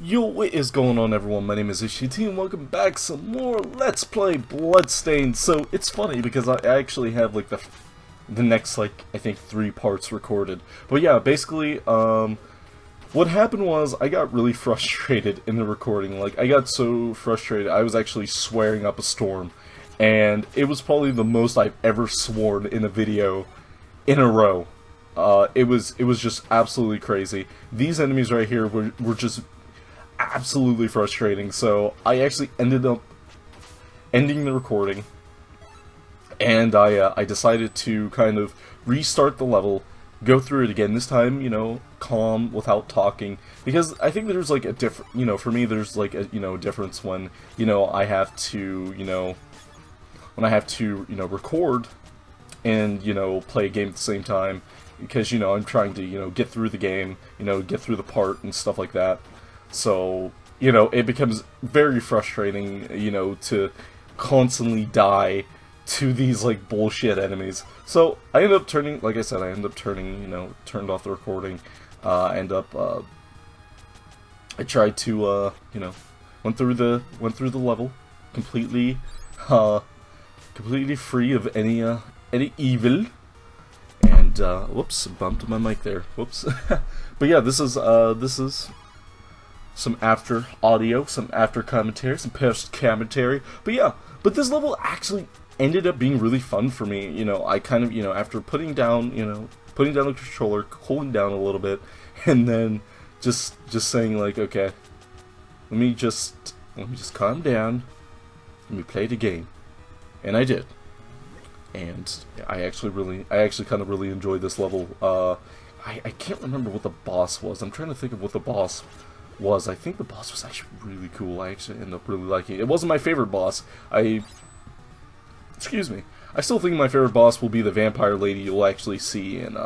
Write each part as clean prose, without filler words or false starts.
Yo, what is going on, everyone? My name is Ishiti and welcome back some more Let's Play Bloodstained. So it's funny because I actually have like the next I think 3 parts recorded. But yeah, basically what happened was I got really frustrated in the recording. Like, I got so frustrated I was actually swearing up a storm, and it was probably the most I've ever sworn in a video in a row. It was just absolutely crazy. These enemies right here were just absolutely frustrating, so I actually ended up ending the recording, and I decided to kind of restart the level, go through it again, this time, you know, calm, without talking, because I think there's like a different, you know, for me there's like a, you know, difference when, you know, I have to, you know, record and, you know, play a game at the same time, because, you know, I'm trying to, you know, get through the game, you know, get through the part and stuff like that. So, you know, it becomes very frustrating, you know, to constantly die to these, like, bullshit enemies. So, I ended up turning, like I said, you know, turned off the recording, I tried to, you know, went through the level, completely free of any evil, and, whoops, bumped my mic there, whoops. But yeah, this is some after audio, some after commentary, some post commentary. But yeah, this level actually ended up being really fun for me. You know, I kind of, you know, after putting down the controller, cooling down a little bit, and then just saying like, okay, let me just calm down, let me play the game, and I did. And I actually kind of really enjoyed this level. I can't remember what the boss was. I'm trying to think of what the boss was. I think the boss was actually really cool. I actually ended up really liking it. It wasn't my favorite boss. Excuse me. I still think my favorite boss will be the vampire lady you'll actually see in,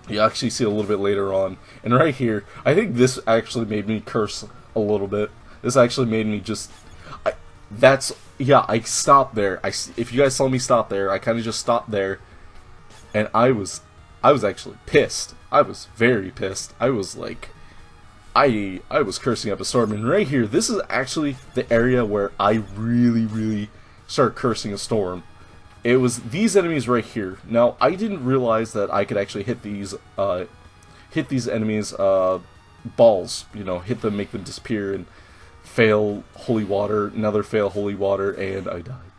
you'll actually see a little bit later on. And right here, I think this actually made me curse a little bit. This actually made me just, I stopped there. If you guys saw me stop there, I kind of just stopped there, and I was actually pissed. I was very pissed. I was like, I was cursing up a storm. And right here, this is actually the area where I really started cursing a storm. It was these enemies right here. Now, I didn't realize that I could actually hit these enemies balls. You know, hit them, make them disappear, and fail holy water. Another fail holy water, and I died.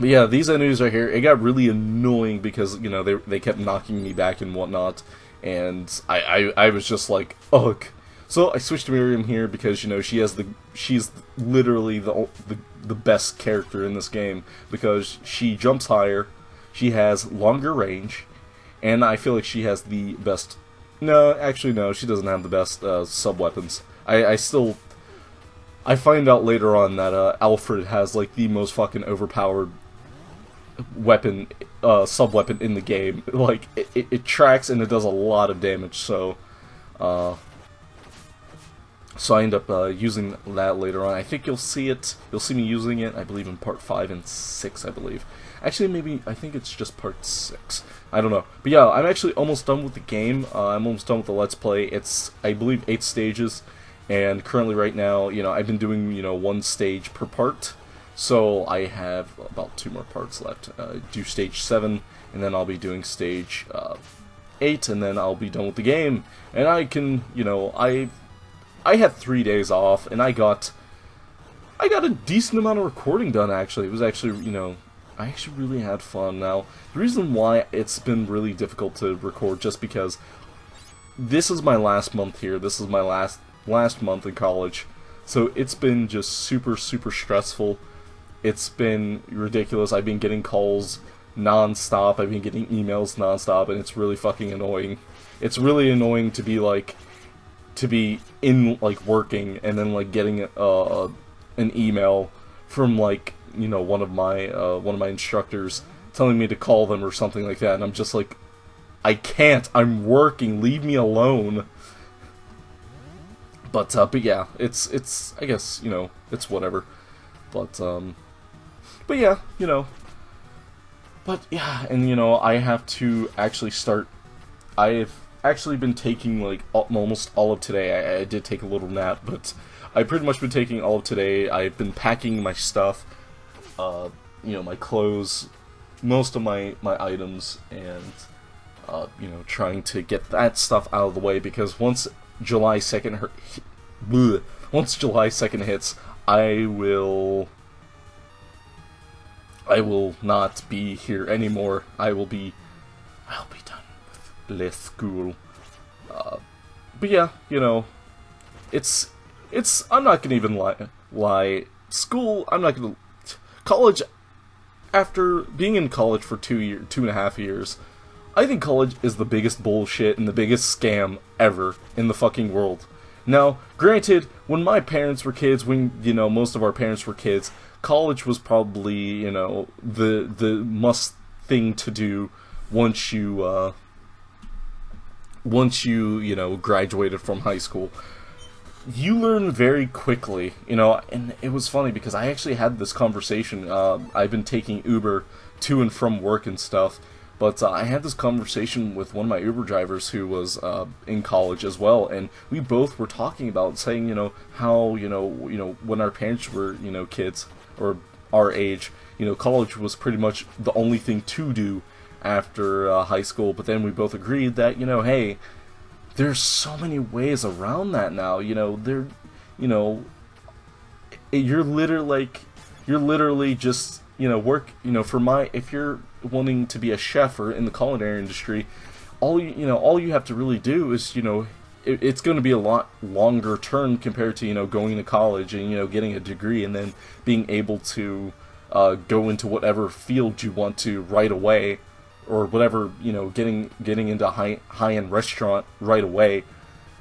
But yeah, these enemies right here, it got really annoying because, you know, they kept knocking me back and whatnot, and I was just like, ugh. So I switched to Miriam here because, you know, she's literally the best character in this game, because she jumps higher, she has longer range, and I feel like she has the best. No, actually no, she doesn't have the best sub weapons. I find out later on that Alfred has like the most fucking overpowered weapon, sub-weapon in the game. Like, it tracks and it does a lot of damage, so I end up using that later on. I think you'll see me using it, I believe, in part 5 and 6, I believe. Actually, maybe, I think it's just part 6. I don't know. But yeah, I'm actually almost done with the game. I'm almost done with the Let's Play. It's, I believe, 8 stages, and currently right now, you know, I've been doing, you know, 1 stage per part. So I have about 2 more parts left. Do stage 7, and then I'll be doing stage 8, and then I'll be done with the game. And I can, you know, I had 3 days off, and I got a decent amount of recording done, actually. It was actually, you know, I actually really had fun. Now, the reason why it's been really difficult to record, just because this is my last month here. This is my last month in college. So it's been just super stressful. It's been ridiculous. I've been getting calls non-stop. I've been getting emails non-stop, and it's really fucking annoying. It's really annoying to be like, in like working, and then like getting an email from like, you know, one of my instructors telling me to call them or something like that, and I'm just like, I can't. I'm working. Leave me alone. But yeah, it's I guess, you know, it's whatever. But yeah, you know. But yeah, and you know, I have to actually start. actually been taking like almost all of today. I did take a little nap, but I've pretty much been taking all of today. I've been packing my stuff, my clothes, most of my items, and trying to get that stuff out of the way, because once July 2nd hits, I will not be here anymore. I'll be done with le school. But yeah, it's I'm not gonna even lie. School, I'm not gonna college. After being in college for 2.5 years, I think college is the biggest bullshit and the biggest scam ever in the fucking world. Now, granted, when my parents were kids, when, most of our parents were kids, college was probably, the must thing to do once you graduated from high school. You learn very quickly, and it was funny because I actually had this conversation. I've been taking Uber to and from work and stuff, but I had this conversation with one of my Uber drivers who was in college as well, and we both were talking about saying, how, when our parents were, kids, or our age, college was pretty much the only thing to do after high school, but then we both agreed that, hey, there's so many ways around that now, you're literally just, work, if you're wanting to be a chef or in the culinary industry, all you have to really do is, it's going to be a lot longer term compared to, going to college and, getting a degree and then being able to go into whatever field you want to right away, or whatever, getting into high-end restaurant right away.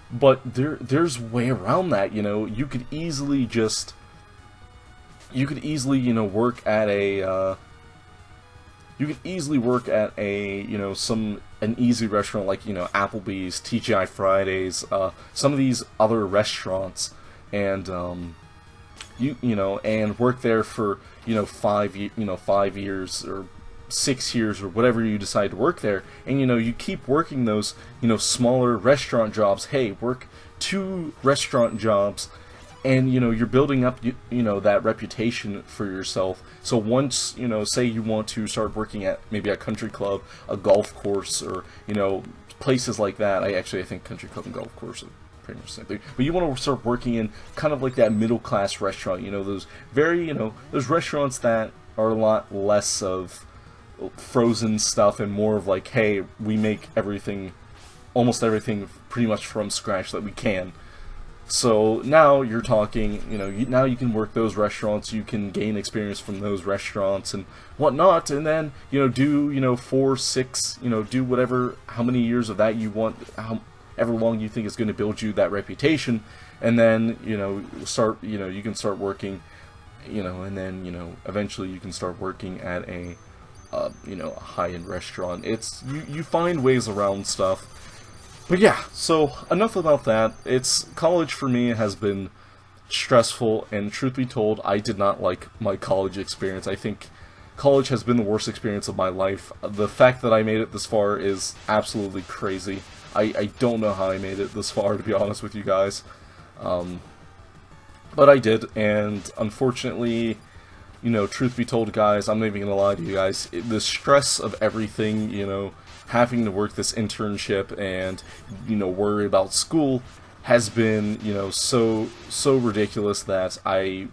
But there's way around that, you could easily work at a an easy restaurant like, Applebee's, TGI Fridays, some of these other restaurants, and and work there for 5 years or 6 years or whatever you decide to work there, and you keep working those smaller restaurant jobs. Hey, work 2 restaurant jobs, and you're building up that reputation for yourself. So once say you want to start working at maybe a country club, a golf course, or places like that. I think country club and golf course are pretty much the same thing. But you want to start working in kind of like that middle class restaurant. Those very those restaurants that are a lot less of frozen stuff and more of like, hey, we make almost everything pretty much from scratch that we can. So now you're talking, now you can work those restaurants, you can gain experience from those restaurants and whatnot, and then, do, 4, 6, do whatever, how many years of that you want, however long you think is going to build you that reputation, and then, start, you can start working, and then, eventually you can start working at a high-end restaurant. It's, you find ways around stuff. But yeah, so enough about that. College for me has been stressful, and truth be told, I did not like my college experience. I think college has been the worst experience of my life. The fact that I made it this far is absolutely crazy. I don't know how I made it this far, to be honest with you guys. But I did, and unfortunately, truth be told, guys, I'm not even gonna lie to you guys, the stress of everything, having to work this internship and, worry about school has been, so ridiculous that I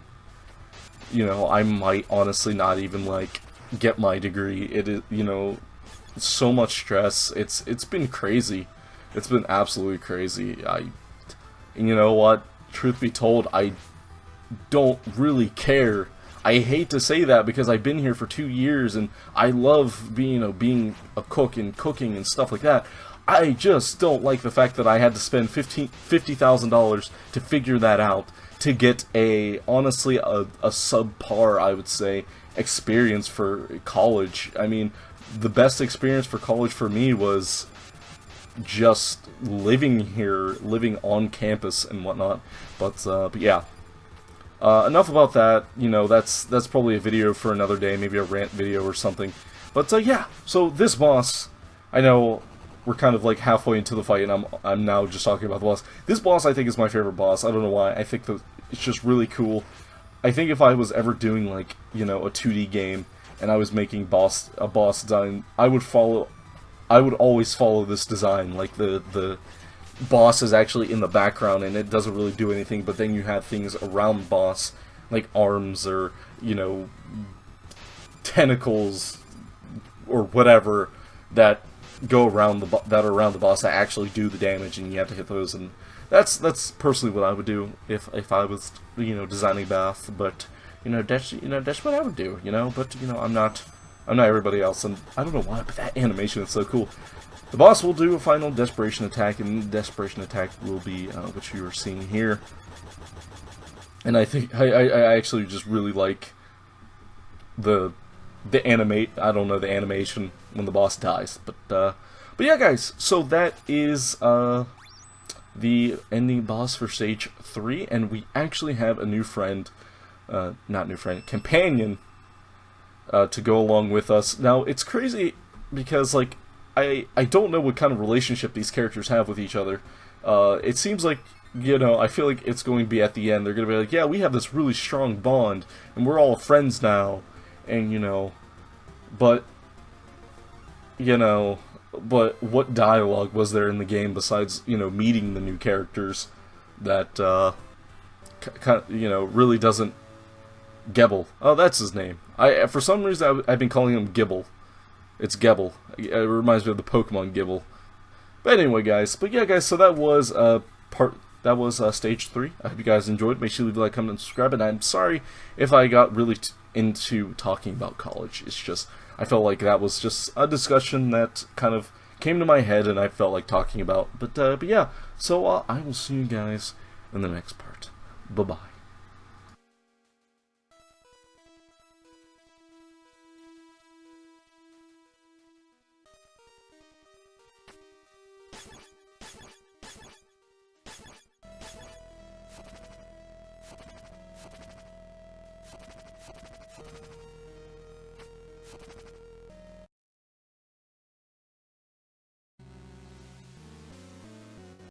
might honestly not even, get my degree. It is, so much stress. It's been crazy. It's been absolutely crazy. And you know what? Truth be told, I don't really care. I hate to say that because I've been here for 2 years and I love being, being a cook and cooking and stuff like that. I just don't like the fact that I had to spend $50,000 to figure that out, to get honestly a subpar, I would say, experience for college. I mean, the best experience for college for me was just living here, living on campus and whatnot. But yeah. Enough about that. That's probably a video for another day, maybe a rant video or something. But yeah, so this boss, I know we're kind of like halfway into the fight, and I'm now just talking about the boss. This boss I think is my favorite boss. I don't know why. I think that it's just really cool. I think if I was ever doing like, you know, a 2D game and I was making a boss design, I would always follow this design. Like the boss is actually in the background and it doesn't really do anything, but then you have things around the boss, like arms or, you know, tentacles or whatever that go around that are around the boss that actually do the damage, and you have to hit those. And that's personally what I would do if I was, you know, designing Bath. But that's what I would do, you know. But I'm not everybody else, and I don't know why, but that animation is so cool. The boss will do a final desperation attack, and the desperation attack will be what you are seeing here. And I think I actually just really like the animation when the boss dies. But yeah, guys. So that is the ending boss for stage 3, and we actually have a new friend, companion, to go along with us. Now it's crazy because like I don't know what kind of relationship these characters have with each other. It seems like, I feel like it's going to be at the end. They're going to be like, yeah, we have this really strong bond, and we're all friends now, and but what dialogue was there in the game besides meeting the new characters that really doesn't. Gebel. Oh, that's his name. For some reason I've been calling him Gibble. It's Gebel. It reminds me of the Pokemon Gibble. But anyway, guys. But yeah, guys. So that was stage 3. I hope you guys enjoyed. Make sure you leave a like, comment, and subscribe. And I'm sorry if I got really into talking about college. It's just I felt like that was just a discussion that kind of came to my head, and I felt like talking about. But yeah. So I will see you guys in the next part. Bye bye.